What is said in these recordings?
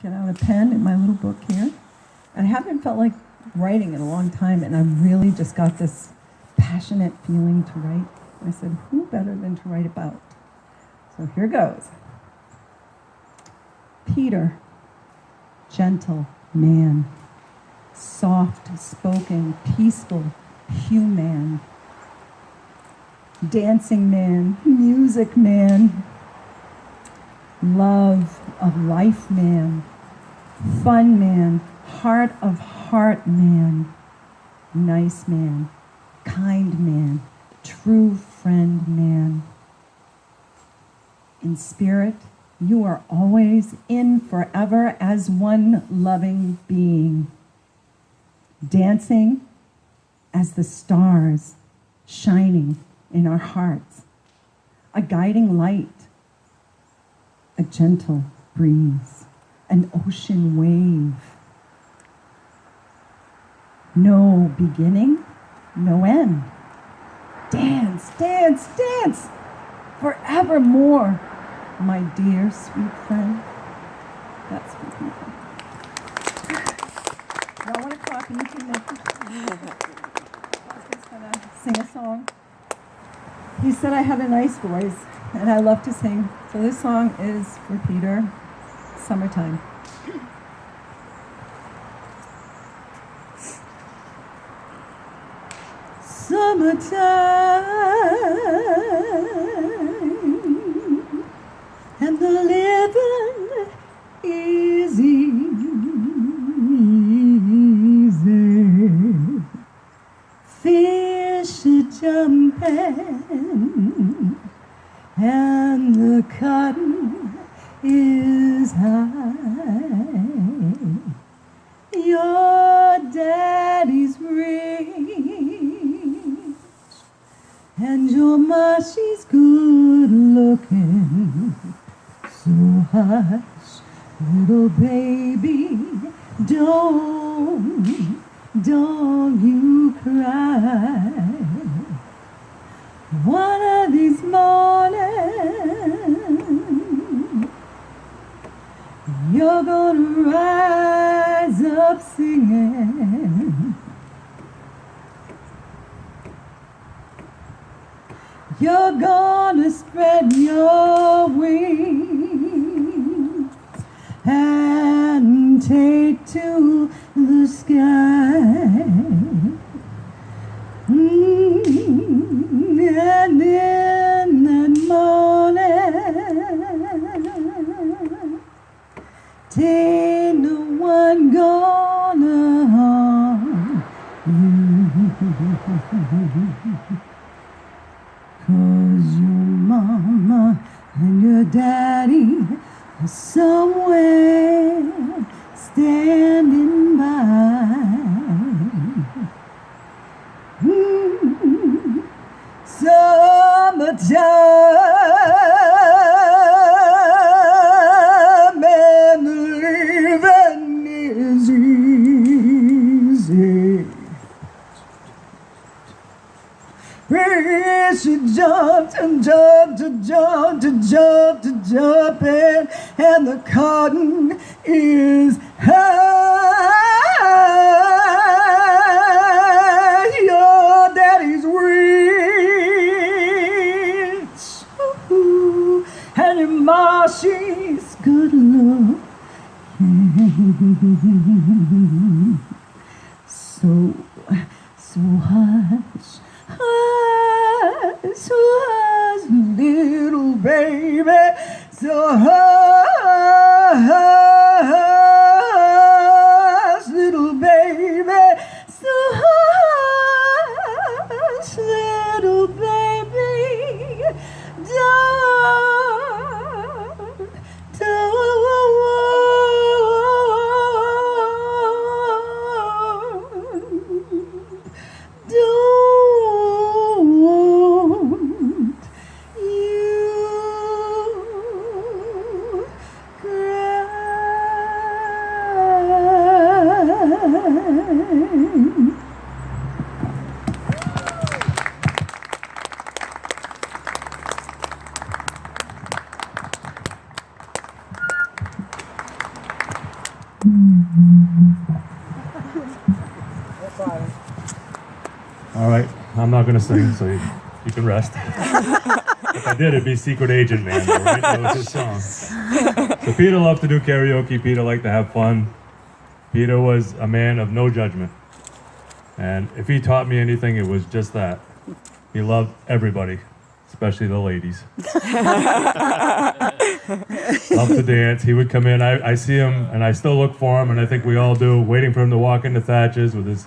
get out a pen in my little book here. I haven't felt like writing in a long time, and I really just got this passionate feeling to write. I said, who better than to write about? So here goes. Peter, gentle man, soft-spoken, peaceful, human, dancing man, music man, love of life man, fun man, heart of heart man, nice man, kind man, true friend man. In spirit, you are always in forever as one loving being, dancing as the stars shining in our hearts, a guiding light, a gentle breeze, an ocean wave. No beginning, no end. Dance, dance, dance, forevermore, my dear sweet friend. That's for people. Y'all want to clap and you can make it? I was just going to sing a song. He said I had a nice voice, and I love to sing. So this song is for Peter, Summertime. Summertime, and the living is easy. Fish are jumping, and the cotton is high. Your daddy's rich, and your ma, she's good looking. So hush, little baby, don't you cry. One of these mornings, you're gonna rise up singing. You're gonna spread your wings and take to the sky. And in that morning, ain't no one gonna harm you. 'Cause your mama and your daddy are somewhere standing by. Summertime and the living is easy. Fish jumped and jumped and jumped and jumped and jumping, and the cotton is high. Your daddy's rich, and your ma, she's good looking. So hush. Hush, hush, little baby, so hush, little baby, so hush, little baby, don't All right, I'm not gonna sing, so you can rest. If I did, it'd be Secret Agent Man, though, right? That was his song. So Peter loved to do karaoke. Peter liked to have fun. Peter was a man of no judgment. And if he taught me anything, it was just that. He loved everybody, especially the ladies. Loved to dance. He would come in. I see him, and I still look for him, and I think we all do, waiting for him to walk into Thatcher's with his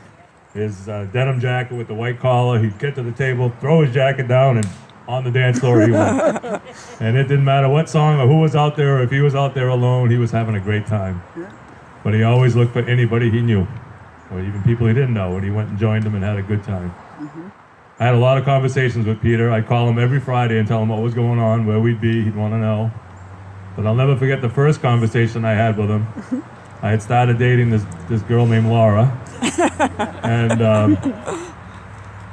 denim jacket with the white collar. He'd get to the table, throw his jacket down, and on the dance floor he went. And it didn't matter what song or who was out there, or if he was out there alone, he was having a great time. But he always looked for anybody he knew, or even people he didn't know, and he went and joined them and had a good time. I had a lot of conversations with Peter. I'd call him every Friday and tell him what was going on, where we'd be. He'd want to know. But I'll never forget the first conversation I had with him. I had started dating this girl named Laura. And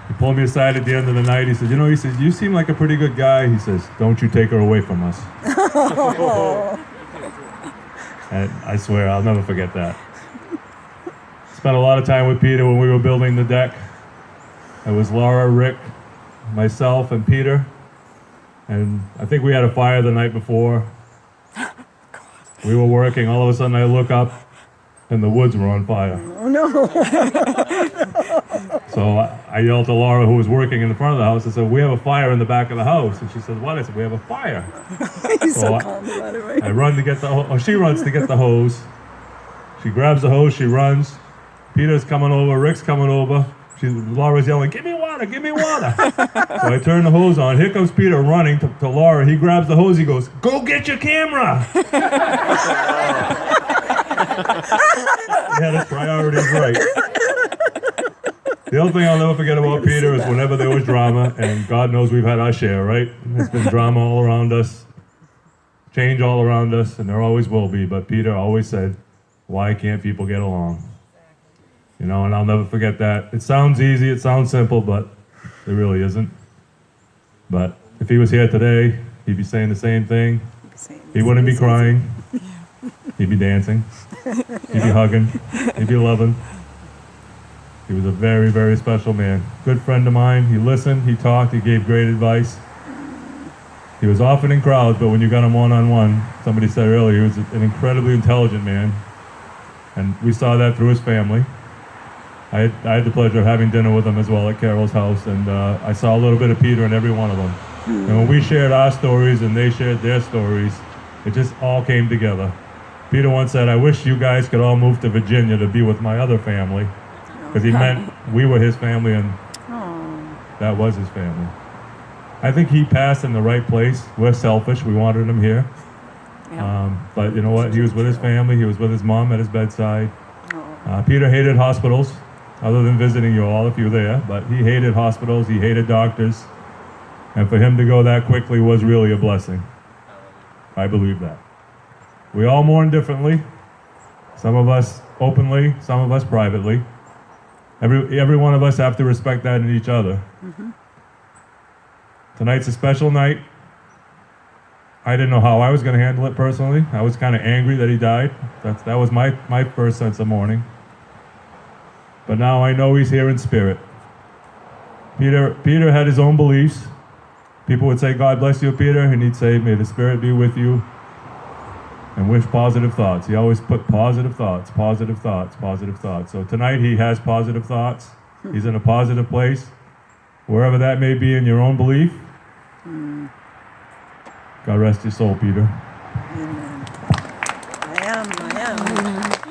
he pulled me aside at the end of the night. He said, you seem like a pretty good guy. He says, don't you take her away from us. And I swear, I'll never forget that. Spent a lot of time with Peter when we were building the deck. It was Laura, Rick, myself, and Peter. And I think we had a fire the night before. We were working. All of a sudden, I look up, and the woods were on fire. Oh, no. So I yelled to Laura, who was working in the front of the house. I said, we have a fire in the back of the house. And she said, what? I said, we have a fire. He's so calm about it, right? I run to get she runs to get the hose. She grabs the hose, she runs. Peter's coming over, Rick's coming over. Laura's yelling, give me water, give me water. So I turn the hose on. Here comes Peter running to Laura. He grabs the hose, he goes, go get your camera. He had his priorities right. The other thing I'll never forget about Peter is whenever there was drama, and God knows we've had our share, right? There's been drama all around us, change all around us, and there always will be, but Peter always said, why can't people get along? And I'll never forget that. It sounds easy, it sounds simple, but it really isn't. But if he was here today, he'd be saying the same thing. He wouldn't be crying. He'd be dancing. He'd be hugging. He'd be loving. He was a very, very special man. Good friend of mine. He listened, he talked, he gave great advice. He was often in crowds, but when you got him one-on-one, somebody said earlier, he was an incredibly intelligent man. And we saw that through his family. I had the pleasure of having dinner with him as well at Carol's house, and I saw a little bit of Peter in every one of them. And when we shared our stories and they shared their stories, it just all came together. Peter once said, I wish you guys could all move to Virginia to be with my other family, because he meant we were his family and that was his family. I think he passed in the right place. We're selfish. We wanted him here. But you know what? He was with his family. He was with his mom at his bedside. Peter hated hospitals, other than visiting you all if you were there, but he hated hospitals, he hated doctors, and for him to go that quickly was really a blessing. I believe that. We all mourn differently, some of us openly, some of us privately. Every one of us have to respect that in each other. Tonight's a special night. I didn't know how I was going to handle it personally. I was kind of angry that he died. That was my first sense of mourning. But now I know he's here in spirit. Peter had his own beliefs. People would say, God bless you, Peter, and he'd say, may the Spirit be with you, and wish positive thoughts. He always put positive thoughts, positive thoughts, positive thoughts. So tonight he has positive thoughts. He's in a positive place, wherever that may be in your own belief. God rest your soul, Peter. Amen. I am.